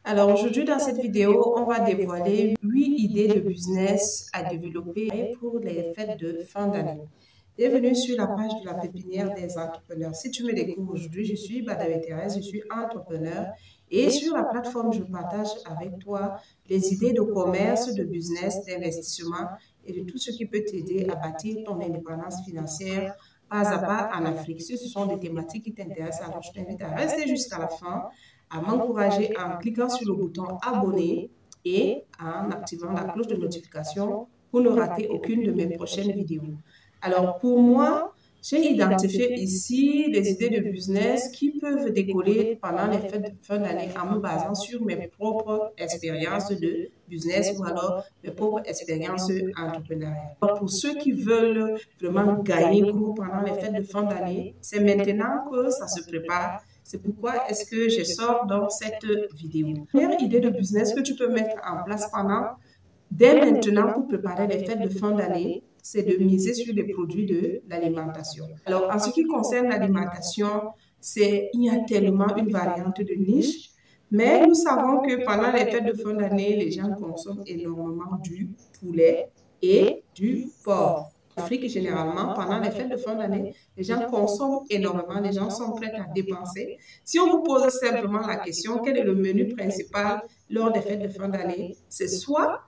Alors aujourd'hui dans cette vidéo, on va dévoiler 8 idées de business à développer pour les fêtes de fin d'année. Bienvenue sur la page de la pépinière des entrepreneurs. Si tu me découvres aujourd'hui, je suis Badawi Thérèse, je suis entrepreneur et sur la plateforme, je partage avec toi les idées de commerce, de business, d'investissement et de tout ce qui peut t'aider à bâtir ton indépendance financière pas à pas en Afrique. Ce sont des thématiques qui t'intéressent, alors je t'invite à rester jusqu'à la fin, à m'encourager en cliquant sur le bouton abonner et en activant la cloche de notification pour ne rater aucune de mes prochaines vidéos. Alors pour moi, j'ai identifié ici des idées de business qui peuvent décoller pendant les fêtes de fin d'année en me basant sur mes propres expériences de business ou alors mes propres expériences entrepreneuriales. Pour ceux qui veulent vraiment gagner gros pendant les fêtes de fin d'année, c'est maintenant que ça se prépare. C'est pourquoi est-ce que je sors dans cette vidéo. La première idée de business que tu peux mettre en place dès maintenant pour préparer les fêtes de fin d'année, c'est de miser sur les produits de l'alimentation. Alors, en ce qui concerne l'alimentation, il y a tellement une variante de niche, mais nous savons que pendant les fêtes de fin d'année, les gens consomment énormément du poulet et du porc. En Afrique, généralement, pendant les fêtes de fin d'année, les gens consomment énormément, les gens sont prêts à dépenser. Si on vous pose simplement la question, quel est le menu principal lors des fêtes de fin d'année, c'est soit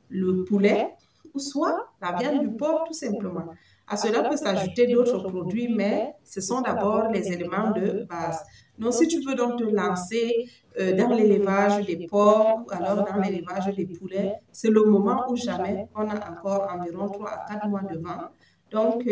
le poulet ou soit la viande du porc tout simplement. À cela peut s'ajouter d'autres produits, mais ce sont d'abord les éléments de base. Donc, si tu veux donc te lancer dans l'élevage des porcs ou alors dans l'élevage des poulets, c'est le moment où jamais on a encore environ 3 à 4 mois de vent. Donc,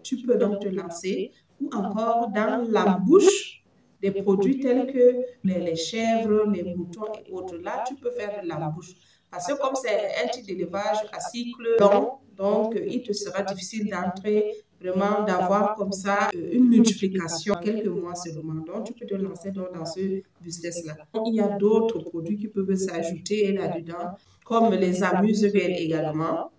tu peux donc te lancer ou encore dans l'embouche des produits tels que les chèvres, les moutons et autres. Là, tu peux faire de l'embouche. Parce que comme c'est un type d'élevage à cycle long, donc il te sera difficile d'entrer, vraiment d'avoir comme ça une multiplication en quelques mois seulement. Donc tu peux te lancer dans ce business-là. Il y a d'autres produits qui peuvent s'ajouter là-dedans, comme les amuse-gueules également,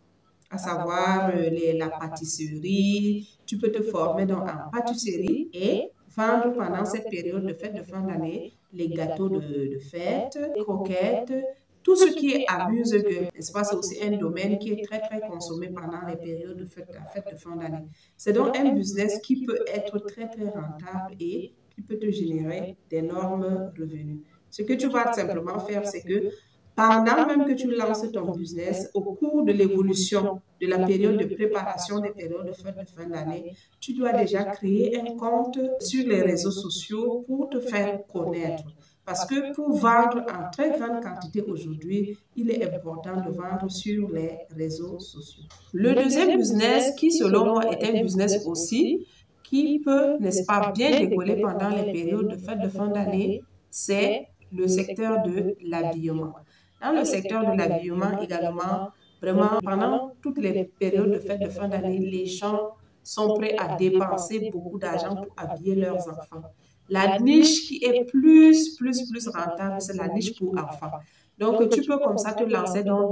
à savoir la pâtisserie. Tu peux te former donc en pâtisserie et vendre pendant cette période de fête de fin d'année les gâteaux de fête, croquettes, tout ce qui est amuse-gueule, n'est-ce pas, c'est aussi un domaine qui est très, très consommé pendant les périodes de fête de fin d'année. C'est donc un business qui peut être très, très rentable et qui peut te générer d'énormes revenus. Ce que tu vas simplement faire, c'est que pendant même que tu lances ton business, au cours de l'évolution de la période de préparation des périodes de fête de fin d'année, tu dois déjà créer un compte sur les réseaux sociaux pour te faire connaître. Parce que pour vendre en très grande quantité aujourd'hui, il est important de vendre sur les réseaux sociaux. Le deuxième business qui, selon moi, est un business aussi qui peut, n'est-ce pas, bien décoller pendant les périodes de fête de fin d'année, c'est le secteur de l'habillement. Dans le secteur de l'habillement également, vraiment, pendant toutes les périodes de fête de fin d'année, les gens sont prêts à dépenser beaucoup d'argent pour habiller leurs enfants. La niche qui est plus rentable, c'est la niche pour enfants. Donc, tu peux comme ça te lancer dans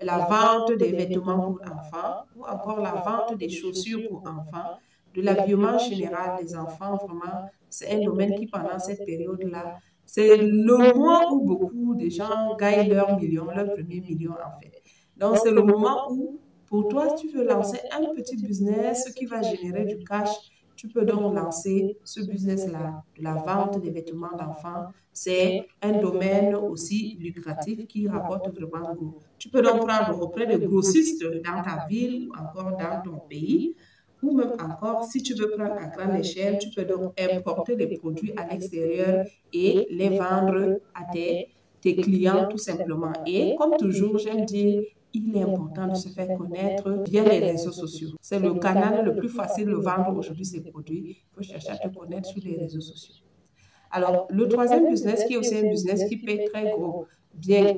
la vente des vêtements pour enfants ou encore la vente des chaussures pour enfants, de l'habillement général des enfants. Vraiment, c'est un domaine qui, pendant cette période-là, c'est le mois où beaucoup de gens gagnent leur premier million en fait. Donc, c'est le moment où, pour toi, tu veux lancer un petit business qui va générer du cash. Tu peux donc lancer ce business-là, de la vente des vêtements d'enfants. C'est un domaine aussi lucratif qui rapporte vraiment gros. Tu peux donc prendre auprès de grossistes dans ta ville ou encore dans ton pays. Ou même encore, si tu veux prendre à grande échelle, tu peux donc importer des produits à l'extérieur et les vendre à tes clients tout simplement. Et comme toujours, j'aime dire, il est important de se faire connaître via les réseaux sociaux. C'est le canal le plus facile de vendre aujourd'hui ces produits. Il faut chercher à te connaître sur les réseaux sociaux. Alors, le troisième business, qui est aussi un business qui paye très gros bien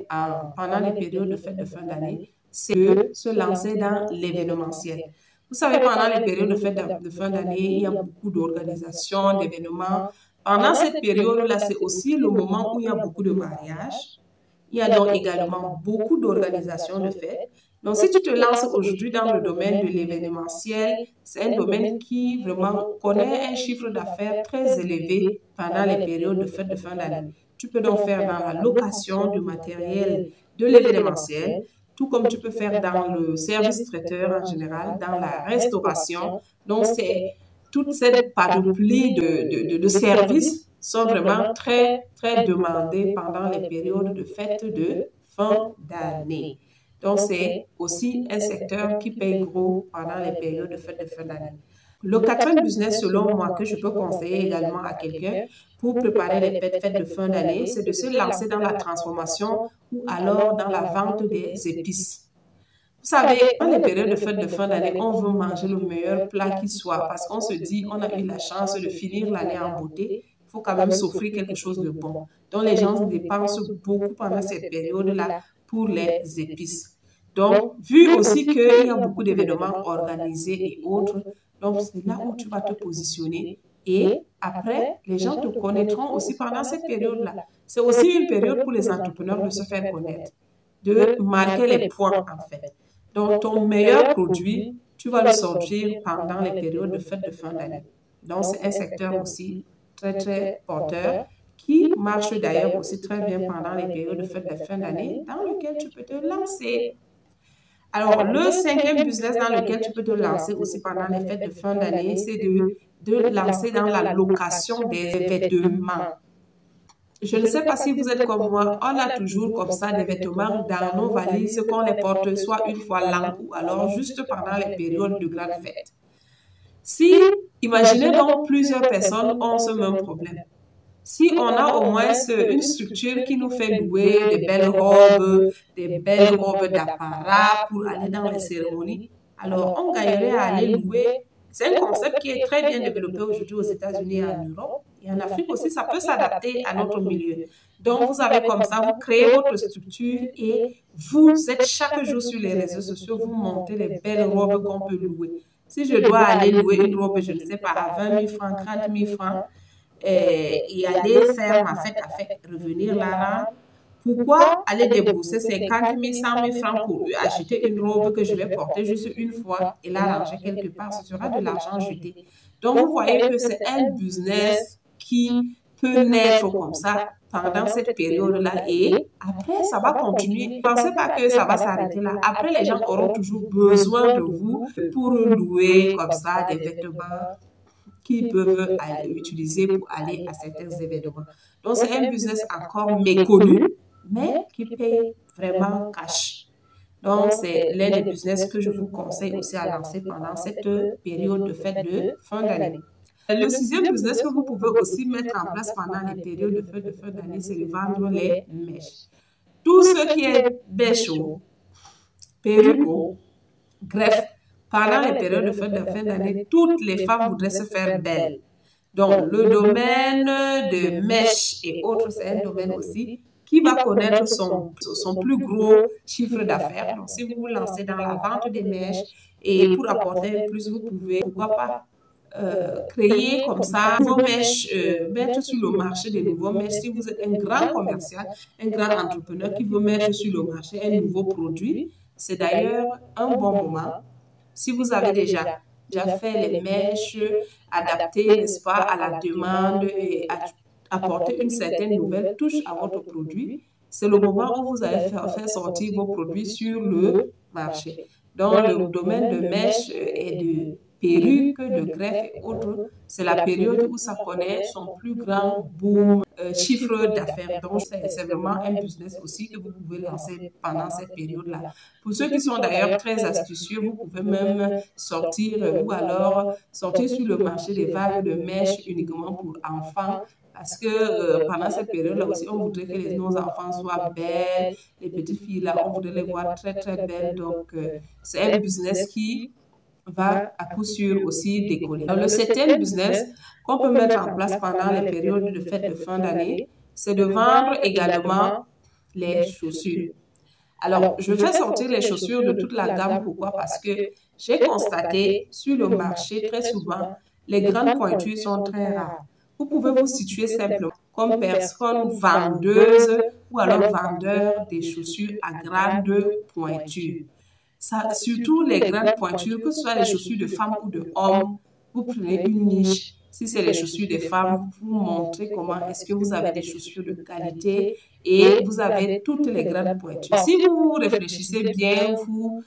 pendant les périodes de fête de fin d'année, c'est de se lancer dans l'événementiel. Vous savez, pendant les périodes de fête de fin d'année, il y a beaucoup d'organisations, d'événements. Pendant cette période-là, c'est aussi le moment où il y a beaucoup de mariages. Il y a donc également beaucoup d'organisations de fêtes. Donc, si tu te lances aujourd'hui dans le domaine de l'événementiel, c'est un domaine qui vraiment connaît un chiffre d'affaires très élevé pendant les périodes de fête de fin d'année. Tu peux donc faire dans la location du matériel de l'événementiel, tout comme tu peux faire dans le service traiteur en général, dans la restauration. Donc, c'est toute cette panoplie de services sont vraiment très, très demandés pendant les périodes de fêtes de fin d'année. Donc, c'est aussi un secteur qui paye gros pendant les périodes de fêtes de fin d'année. Le quatrième business, selon moi, que je peux conseiller également à quelqu'un pour préparer les fêtes de fin d'année, c'est de se lancer dans la transformation ou alors dans la vente des épices. Vous savez, dans les périodes de fêtes de fin d'année, on veut manger le meilleur plat qui soit parce qu'on se dit, on a eu la chance de finir l'année en beauté, il faut quand même s'offrir quelque chose de bon. Donc, les gens dépensent beaucoup pendant cette période-là pour les épices. Donc, vu aussi qu'il y a beaucoup d'événements organisés et autres, donc c'est là où tu vas te positionner et après, les gens te connaîtront aussi pendant cette période-là. C'est aussi une période pour les entrepreneurs de se faire connaître, de marquer les points en fait. Donc, ton meilleur produit, tu vas le sortir pendant les périodes de fête de fin d'année. Donc, c'est un secteur aussi très, très porteur qui marche d'ailleurs aussi très bien pendant les périodes de fête de fin d'année dans lequel tu peux te lancer. Alors, le cinquième business dans lequel tu peux te lancer aussi pendant les fêtes de fin d'année, c'est de lancer dans la location des vêtements. Je ne sais pas si vous êtes comme moi, on a toujours comme ça des vêtements dans nos valises qu'on les porte soit une fois l'an ou alors juste pendant les périodes de grandes fêtes. Si, imaginez donc plusieurs personnes ont ce même problème. Si on a au moins une structure qui nous fait louer des belles robes d'apparat pour aller dans les cérémonies, alors on gagnerait à aller louer. C'est un concept qui est très bien développé aujourd'hui aux États-Unis et en Europe. Et en Afrique aussi, ça peut s'adapter à notre milieu. Donc, vous avez comme ça, vous créez votre structure et vous êtes chaque jour sur les réseaux sociaux, vous montez les belles robes qu'on peut louer. Si je dois aller louer une robe, je ne sais pas, à 20 000 francs, 30 000 francs, et aller faire ma fête à faire revenir là, pourquoi aller débourser 50 000, 100 000 francs pour acheter une robe que je vais porter juste une fois et la ranger quelque part? Ce sera de l'argent jeté. Donc, vous voyez que c'est un business qui peut naître comme ça pendant cette période-là et après, ça va continuer. Ne pensez pas que ça va s'arrêter là. Après, les gens auront toujours besoin de vous pour louer comme ça des vêtements qu'ils peuvent utiliser pour aller à certains événements. Donc, c'est un business encore méconnu, mais qui paye vraiment cash. Donc, c'est l'un des business que je vous conseille aussi à lancer pendant cette période de fête de fin d'année. Le sixième business que vous pouvez aussi mettre en place pendant les périodes de fête de fin d'année, c'est de vendre les mèches. Tout ce qui est mèche, perruque, greffe, pendant les périodes de fête de fin d'année, toutes les femmes voudraient se faire belles. Donc, le domaine de mèches et autres, c'est un domaine aussi qui va connaître son plus gros chiffre d'affaires. Donc, si vous vous lancez dans la vente des mèches et pour apporter un plus, vous pouvez, pourquoi pas, créer comme ça vos mèches, mettre sur le marché des nouveaux mèches. Si vous êtes un grand commercial, un grand entrepreneur qui veut mettre sur le marché un nouveau produit, c'est d'ailleurs un bon moment. Si vous avez déjà fait les mèches adaptées, n'est-ce pas, à la demande et apporter une certaine nouvelle touche à votre produit, c'est le moment où vous allez faire sortir vos produits sur le marché. Dans le domaine de mèches et de perruques, de greffes et autres, c'est la période où ça connaît son plus grand boom chiffre d'affaires. Donc, c'est vraiment un business aussi que vous pouvez lancer pendant cette période-là. Pour ceux qui sont d'ailleurs très astucieux, vous pouvez même sortir ou alors sortir sur le marché des vagues de mèches uniquement pour enfants. Parce que pendant cette période-là aussi, on voudrait que nos enfants soient belles. Les petites filles-là, on voudrait les voir très, très belles. Donc, c'est un business qui va à coup sûr aussi décoller. Alors, le septième business qu'on peut mettre en place pendant les périodes de fête de fin d'année, c'est de vendre également les chaussures. Alors, je fais sortir les chaussures de toute la gamme. Pourquoi? Parce que j'ai constaté sur le marché, très souvent, les grandes pointures sont très rares. Vous pouvez vous situer simplement comme personne vendeuse ou alors vendeur des chaussures à grandes pointures. Ça, surtout les grandes pointures, que ce soit les chaussures de femmes ou de hommes, vous prenez une niche. Si c'est les chaussures des femmes, vous montrez comment est-ce que vous avez des chaussures de qualité et vous avez toutes les grandes pointures. Si vous réfléchissez bien, vous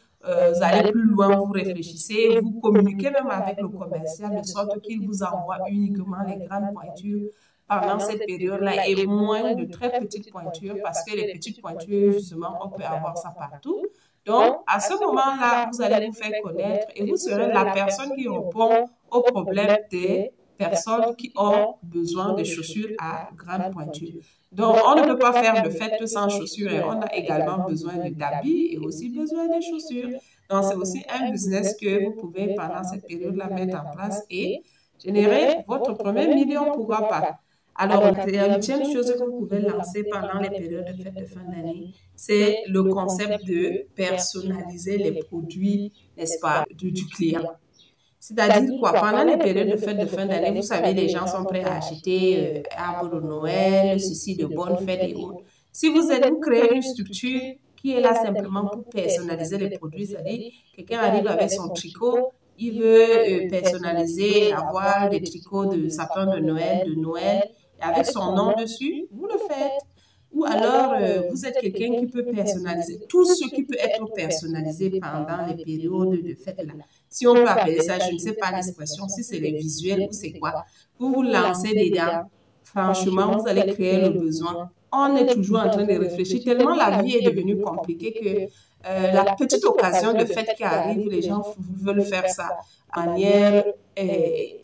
allez plus loin, vous réfléchissez, vous communiquez même avec le commercial de sorte qu'il vous envoie uniquement les grandes pointures pendant cette période-là et moins de très petites pointures parce que les petites pointures, justement, on peut avoir ça partout. Donc, à ce moment-là, vous allez vous faire connaître et vous serez la personne qui répond aux problèmes des personnes qui ont besoin de chaussures à grande pointure. Donc, on ne peut pas faire de fête sans chaussures et on a également besoin d'habits et aussi besoin de chaussures. Donc, c'est aussi un business que vous pouvez pendant cette période-là mettre en place et générer votre premier million, pourquoi pas. Alors, la huitième chose que vous pouvez lancer pendant les périodes de fête de fin d'année, c'est le concept de personnaliser les produits, n'est-ce pas, du client. C'est-à-dire quoi? Pendant les périodes de fête de fin d'année, vous savez, les gens sont prêts à acheter arbre de Noël, ceci de bonnes fêtes et autres. Si vous créez une structure qui est là simplement pour personnaliser les produits, c'est-à-dire quelqu'un arrive avec son tricot, il veut personnaliser, avoir des tricots de sapin de Noël, et avec son nom dessus, vous le faites. Ou alors, vous êtes quelqu'un qui peut personnaliser tout ce qui peut être personnalisé pendant les périodes de fête-là. Si on peut appeler ça, je ne sais pas l'expression, si c'est les visuels ou c'est quoi. Vous vous lancez dedans, franchement, vous allez créer le besoin. On est toujours en train de réfléchir, tellement la vie est devenue compliquée que la petite occasion de fête qui arrive, les gens veulent faire ça de manière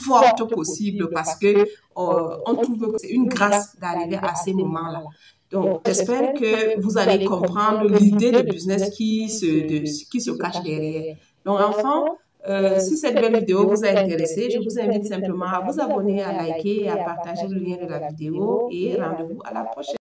forte possible parce que on trouve que c'est une grâce d'arriver à ces moments-là. Donc, j'espère que vous allez comprendre l'idée de business qui se cache derrière. Donc, enfin, si cette belle vidéo vous a intéressé, je vous invite simplement à vous abonner, à liker et à partager le lien de la vidéo et rendez-vous à la prochaine.